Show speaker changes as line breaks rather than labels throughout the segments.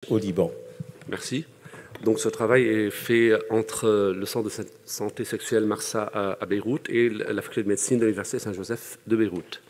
au Liban.
Merci. Donc ce travail est fait entre le Centre de santé sexuelle Marsa à Beyrouth et la faculté de médecine de l'Université Saint-Joseph de Beyrouth.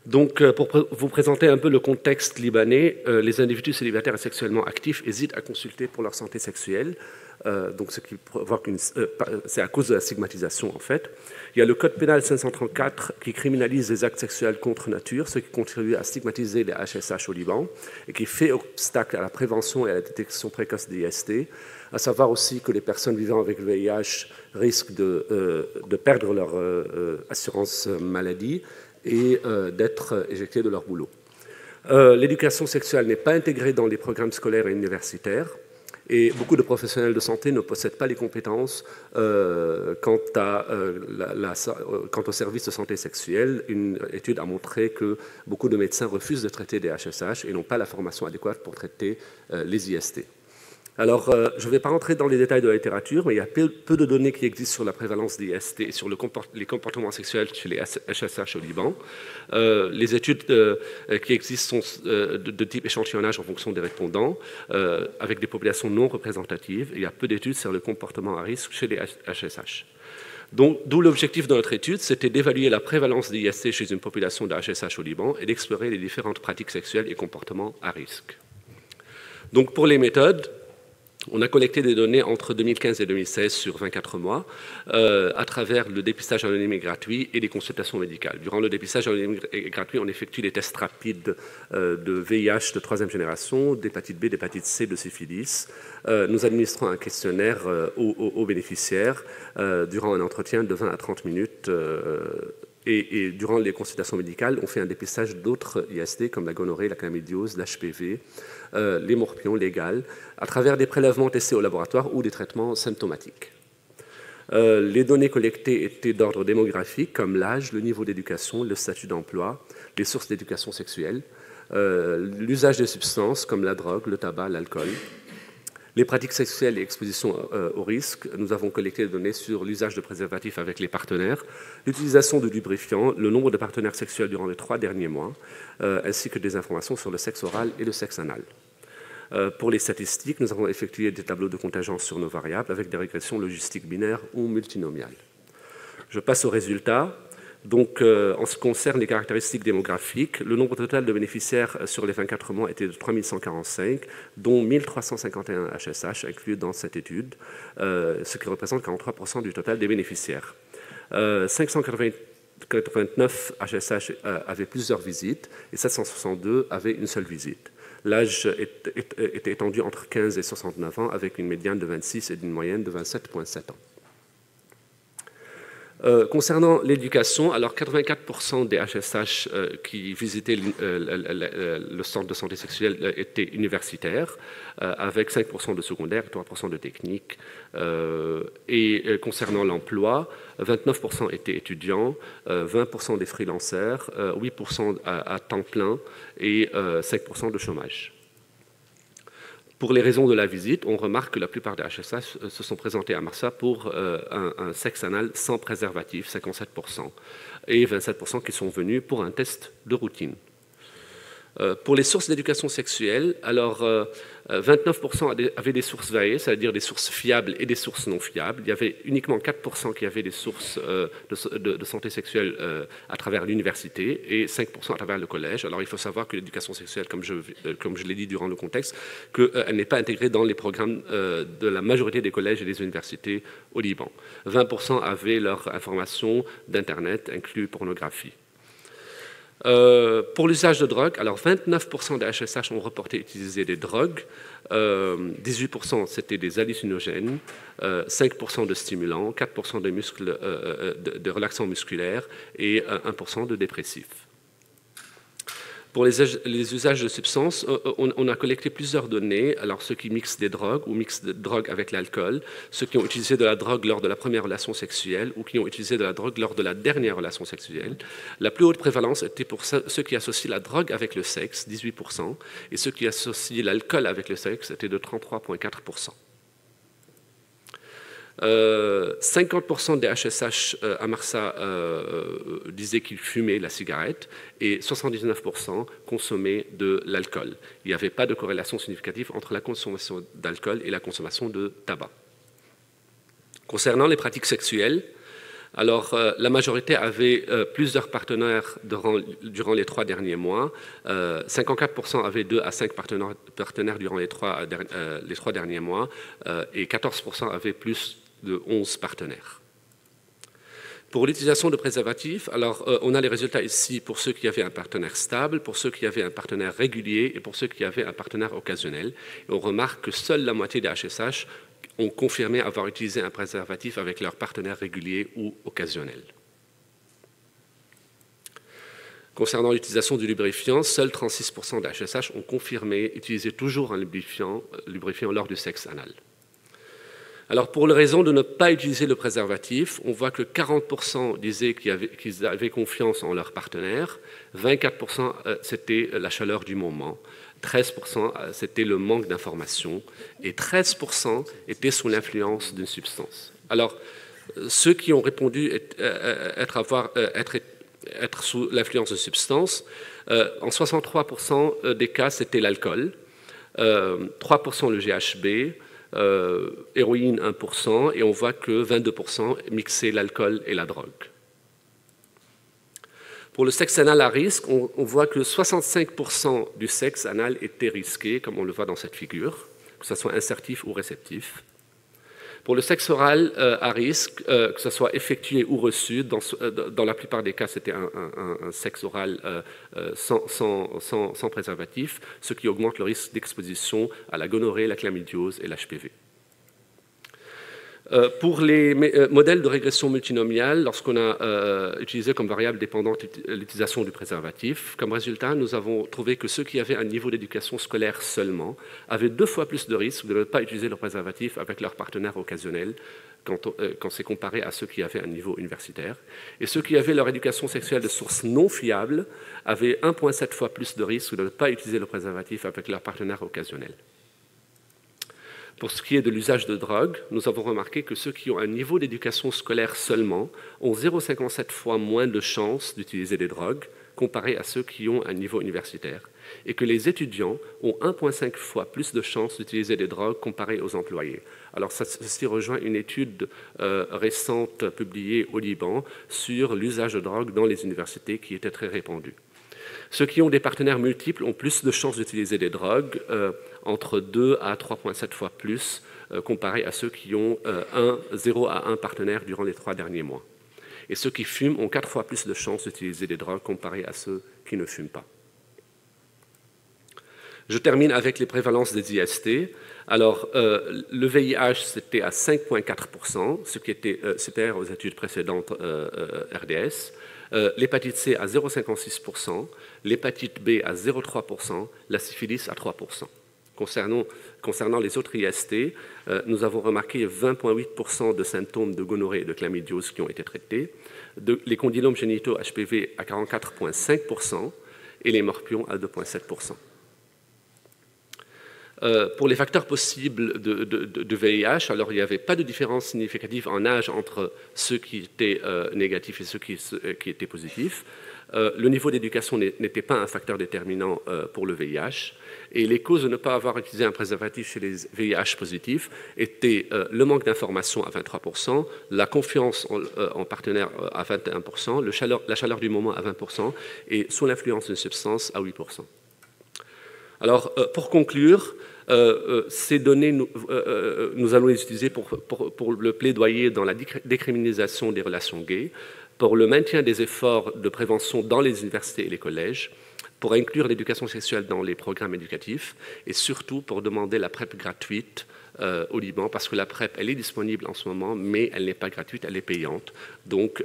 Donc pour vous présenter un peu le contexte libanais, les individus célibataires et sexuellement actifs hésitent à consulter pour leur santé sexuelle. Donc ce qui provoque c'est à cause de la stigmatisation en fait. Il y a le code pénal 534 qui criminalise les actes sexuels contre nature, ce qui contribue à stigmatiser les HSH au Liban et qui fait obstacle à la prévention et à la détection précoce des IST. À savoir aussi que les personnes vivant avec le VIH risquent de perdre leur assurance maladie et d'être éjectés de leur boulot. L'éducation sexuelle n'est pas intégrée dans les programmes scolaires et universitaires. Et beaucoup de professionnels de santé ne possèdent pas les compétences quant au service de santé sexuelle. Une étude a montré que beaucoup de médecins refusent de traiter des HSH et n'ont pas la formation adéquate pour traiter les IST. Alors, je ne vais pas rentrer dans les détails de la littérature, mais il y a peu de données qui existent sur la prévalence des IST et sur les comportements sexuels chez les HSH au Liban. Les études qui existent sont de type échantillonnage en fonction des répondants, avec des populations non représentatives. Et il y a peu d'études sur le comportement à risque chez les HSH. Donc, d'où l'objectif de notre étude, c'était d'évaluer la prévalence des IST chez une population de HSH au Liban et d'explorer les différentes pratiques sexuelles et comportements à risque. Donc, pour les méthodes, on a collecté des données entre 2015 et 2016 sur 24 mois à travers le dépistage anonyme et gratuit et les consultations médicales. Durant le dépistage anonyme et gratuit, on effectue des tests rapides de VIH de troisième génération, d'hépatite B, d'hépatite C, de syphilis. Nous administrons un questionnaire aux bénéficiaires durant un entretien de 20 à 30 minutes. Et durant les consultations médicales, on fait un dépistage d'autres IST comme la gonorrhée, la chlamydiose, l'HPV, les morpions, les galles, à travers des prélèvements testés au laboratoire ou des traitements symptomatiques. Les données collectées étaient d'ordre démographique comme l'âge, le niveau d'éducation, le statut d'emploi, les sources d'éducation sexuelle, l'usage de substances comme la drogue, le tabac, l'alcool. Les pratiques sexuelles et exposition au risque, nous avons collecté des données sur l'usage de préservatifs avec les partenaires, l'utilisation de lubrifiants, le nombre de partenaires sexuels durant les 3 derniers mois, ainsi que des informations sur le sexe oral et le sexe anal. Pour les statistiques, nous avons effectué des tableaux de contingence sur nos variables avec des régressions logistiques binaires ou multinomiales. Je passe aux résultats. Donc, en ce qui concerne les caractéristiques démographiques, le nombre total de bénéficiaires sur les 24 mois était de 3145, dont 1351 HSH inclus dans cette étude, ce qui représente 43% du total des bénéficiaires. 589 HSH avaient plusieurs visites et 762 avaient une seule visite. L'âge était étendu entre 15 et 69 ans avec une médiane de 26 et une moyenne de 27,7 ans. Concernant l'éducation, alors 84% des HSH qui visitaient le centre de santé sexuelle étaient universitaires, avec 5% de secondaire et 3% de technique. Et concernant l'emploi, 29% étaient étudiants, 20% des freelancers, 8% à temps plein et 5% de chômage. Pour les raisons de la visite, on remarque que la plupart des HSH se sont présentés à Marsa pour un sexe anal sans préservatif, 57%, et 27% qui sont venus pour un test de routine. Pour les sources d'éducation sexuelle, alors 29% avaient des sources variées, c'est-à-dire des sources fiables et des sources non fiables. Il y avait uniquement 4% qui avaient des sources de santé sexuelle à travers l'université et 5% à travers le collège. Alors il faut savoir que l'éducation sexuelle, comme je l'ai dit durant le contexte, qu'elle n'est pas intégrée dans les programmes de la majorité des collèges et des universités au Liban. 20% avaient leur information d'Internet, inclus pornographie. Pour l'usage de drogue, alors 29% des HSH ont reporté utiliser des drogues, 18% c'était des hallucinogènes, 5% de stimulants, 4% de relaxants musculaires et 1% de dépressifs. Pour les usages de substances, on a collecté plusieurs données. Alors, ceux qui mixent des drogues ou mixent des drogues avec l'alcool, ceux qui ont utilisé de la drogue lors de la première relation sexuelle ou qui ont utilisé de la drogue lors de la dernière relation sexuelle. La plus haute prévalence était pour ceux qui associent la drogue avec le sexe, 18%, et ceux qui associent l'alcool avec le sexe était de 33,4%. 50% des HSH à Marsa disaient qu'ils fumaient la cigarette et 79% consommaient de l'alcool. Il n'y avait pas de corrélation significative entre la consommation d'alcool et la consommation de tabac. Concernant les pratiques sexuelles, alors, la majorité avait plusieurs partenaires durant les 3 derniers mois. 54% avaient 2 à 5 partenaires durant les 3 derniers mois et 14% avaient plus de 11 partenaires. Pour l'utilisation de préservatifs, alors on a les résultats ici pour ceux qui avaient un partenaire stable, pour ceux qui avaient un partenaire régulier et pour ceux qui avaient un partenaire occasionnel. Et on remarque que seule la moitié des HSH ont confirmé avoir utilisé un préservatif avec leur partenaire régulier ou occasionnel. Concernant l'utilisation du lubrifiant, seuls 36% des HSH ont confirmé utiliser toujours un lubrifiant lors du sexe anal. Alors, pour la raison de ne pas utiliser le préservatif, on voit que 40% disaient qu'ils avaient confiance en leur partenaire, 24% c'était la chaleur du moment, 13% c'était le manque d'information et 13% étaient sous l'influence d'une substance. Alors, ceux qui ont répondu être sous l'influence de substance, en 63% des cas, c'était l'alcool, 3% le GHB, héroïne 1%, et on voit que 22% mixaient l'alcool et la drogue. Pour le sexe anal à risque, on voit que 65% du sexe anal était risqué, comme on le voit dans cette figure, que ce soit insertif ou réceptif. Pour le sexe oral à risque, que ce soit effectué ou reçu, dans la plupart des cas, c'était un sexe oral sans préservatif, ce qui augmente le risque d'exposition à la gonorrhée, la chlamydiose et l'HPV. Pour les modèles de régression multinomiale, lorsqu'on a utilisé comme variable dépendante l'utilisation du préservatif, comme résultat, nous avons trouvé que ceux qui avaient un niveau d'éducation scolaire seulement avaient 2 fois plus de risques de ne pas utiliser le préservatif avec leur partenaire occasionnel quand c'est comparé à ceux qui avaient un niveau universitaire. Et ceux qui avaient leur éducation sexuelle de source non fiable avaient 1,7 fois plus de risques de ne pas utiliser le préservatif avec leur partenaire occasionnel. Pour ce qui est de l'usage de drogue, nous avons remarqué que ceux qui ont un niveau d'éducation scolaire seulement ont 0,57 fois moins de chances d'utiliser des drogues comparé à ceux qui ont un niveau universitaire, et que les étudiants ont 1,5 fois plus de chances d'utiliser des drogues comparé aux employés. Alors ceci rejoint une étude récente publiée au Liban sur l'usage de drogue dans les universités qui était très répandu. Ceux qui ont des partenaires multiples ont plus de chances d'utiliser des drogues, entre 2 à 3,7 fois plus, comparé à ceux qui ont 0 à 1 partenaire durant les 3 derniers mois. Et ceux qui fument ont 4 fois plus de chances d'utiliser des drogues comparé à ceux qui ne fument pas. Je termine avec les prévalences des IST. Alors, le VIH, c'était à 5,4%, ce qui était supérieur aux études précédentes RDS. L'hépatite C à 0,56%, l'hépatite B à 0,3%, la syphilis à 3%. Concernant les autres IST, nous avons remarqué 20,8% de symptômes de gonorrhée et de chlamydiose qui ont été traités, les condylomes génitaux HPV à 44,5% et les morpions à 2,7%. Pour les facteurs possibles de VIH, alors il n'y avait pas de différence significative en âge entre ceux qui étaient négatifs et ceux qui étaient positifs. Le niveau d'éducation n'était pas un facteur déterminant pour le VIH. Et les causes de ne pas avoir utilisé un préservatif chez les VIH positifs étaient le manque d'information à 23%, la confiance en partenaire à 21%, la chaleur du moment à 20% et sous l'influence d'une substance à 8%. Alors, pour conclure, ces données, nous allons les utiliser pour le plaidoyer dans la décriminalisation des relations gays, pour le maintien des efforts de prévention dans les universités et les collèges, pour inclure l'éducation sexuelle dans les programmes éducatifs et surtout pour demander la PrEP gratuite au Liban, parce que la PrEP, elle est disponible en ce moment, mais elle n'est pas gratuite, elle est payante. Donc,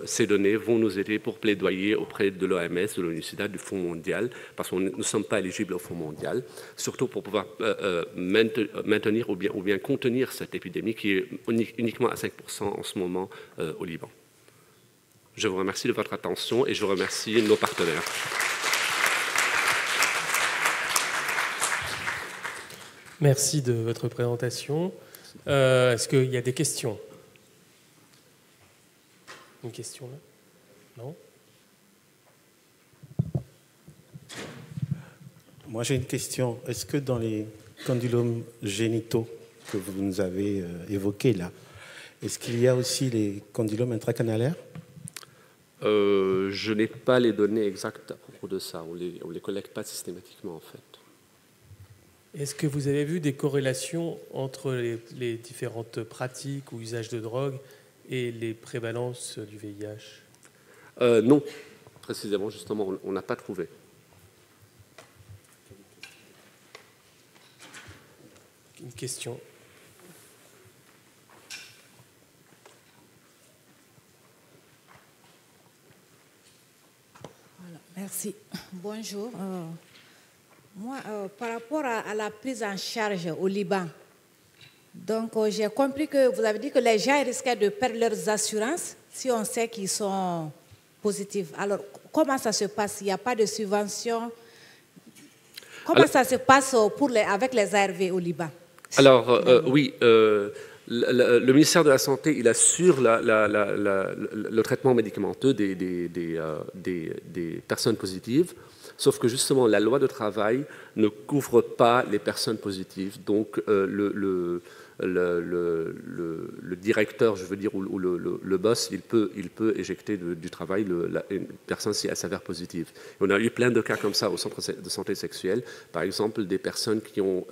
ces données vont nous aider pour plaidoyer auprès de l'OMS, de l'ONU-SIDA, du Fonds mondial, parce que nous ne sommes pas éligibles au Fonds mondial, surtout pour pouvoir maintenir ou bien contenir cette épidémie qui est uniquement à 5% en ce moment au Liban. Je vous remercie de votre attention et je remercie nos partenaires.
Merci de votre présentation. Est-ce qu'il y a des questions? Une question là? Non?
Moi, j'ai une question. Est-ce que dans les condylomes génitaux que vous nous avez évoqués là, est-ce qu'il y a aussi les condylomes intracanalaires?
Je n'ai pas les données exactes à propos de ça. On les collecte pas systématiquement, en fait.
Est-ce que vous avez vu des corrélations entre les différentes pratiques ou usages de drogue et les prévalences du VIH?
Non, précisément, justement, on n'a pas trouvé.
Une question.
Voilà, merci. Bonjour. Moi, par rapport à la prise en charge au Liban, donc j'ai compris que vous avez dit que les gens risquaient de perdre leurs assurances si on sait qu'ils sont positifs. Alors, comment ça se passe? Il n'y a pas de subvention? Comment ça se passe avec les ARV au Liban?
Alors, oui, le ministère de la Santé, il assure le traitement médicamenteux des personnes positives, sauf que justement, la loi de travail ne couvre pas les personnes positives. Donc, le directeur, je veux dire, ou le boss, il peut éjecter du travail une personne si elle s'avère positive. Et on a eu plein de cas comme ça au centre de santé sexuelle. Par exemple, des personnes qui ont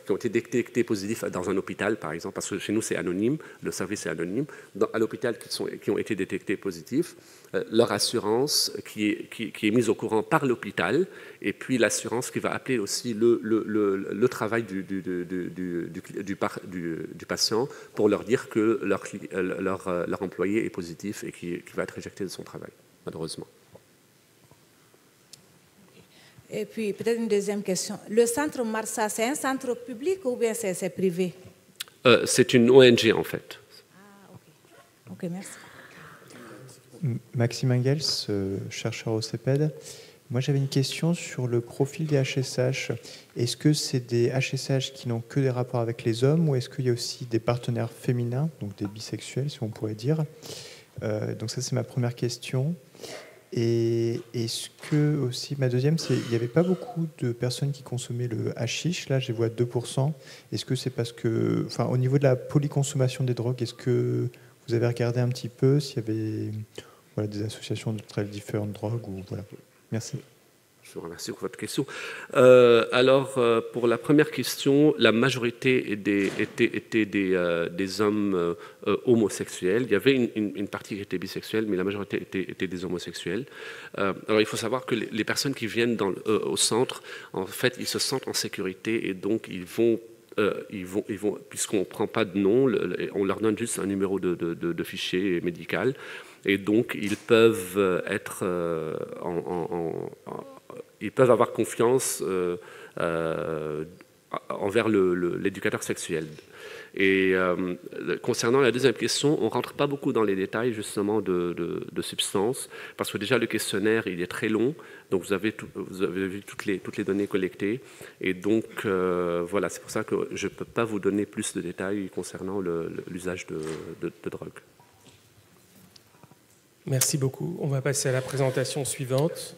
été détectées positives dans un hôpital, par exemple, parce que chez nous c'est anonyme, le service est anonyme, à l'hôpital qui ont été détectés positifs, leur assurance qui est mise au courant par l'hôpital, et puis l'assurance qui va appeler aussi le travail du patient pour leur dire que leur employé est positif et qui va être éjecté de son travail, malheureusement.
Et puis, peut-être une deuxième question. Le centre Marsa, c'est un centre public ou bien c'est privé?
C'est une ONG, en fait.
Ah, ok, merci.
Maxime Engels, chercheur au CEPED. Moi, j'avais une question sur le profil des HSH. Est-ce que c'est des HSH qui n'ont que des rapports avec les hommes ou est-ce qu'il y a aussi des partenaires féminins, donc des bisexuels, si on pourrait dire? Donc ça, c'est ma première question. Et est-ce que aussi, ma deuxième, c'est il n'y avait pas beaucoup de personnes qui consommaient le hashish. Là, je vois 2%. Est-ce que c'est parce que, enfin, au niveau de la polyconsommation des drogues, est-ce que vous avez regardé un petit peu s'il y avait des associations de très différentes drogues ou voilà. Merci.
Je vous remercie pour votre question. Alors, pour la première question, la majorité était des hommes homosexuels. Il y avait une partie qui était bisexuelle, mais la majorité était des homosexuels. Alors, il faut savoir que les personnes qui viennent au centre, en fait, ils se sentent en sécurité et donc ils vont puisqu'on ne prend pas de nom, on leur donne juste un numéro de fichier médical. Et donc, ils peuvent ils peuvent avoir confiance envers l'éducateur sexuel. Et concernant la deuxième question, on ne rentre pas beaucoup dans les détails justement de substances, parce que déjà le questionnaire il est très long, donc vous avez vu toutes les données collectées, et donc voilà, c'est pour ça que je ne peux pas vous donner plus de détails concernant l'usage de drogue.
Merci beaucoup. On va passer à la présentation suivante.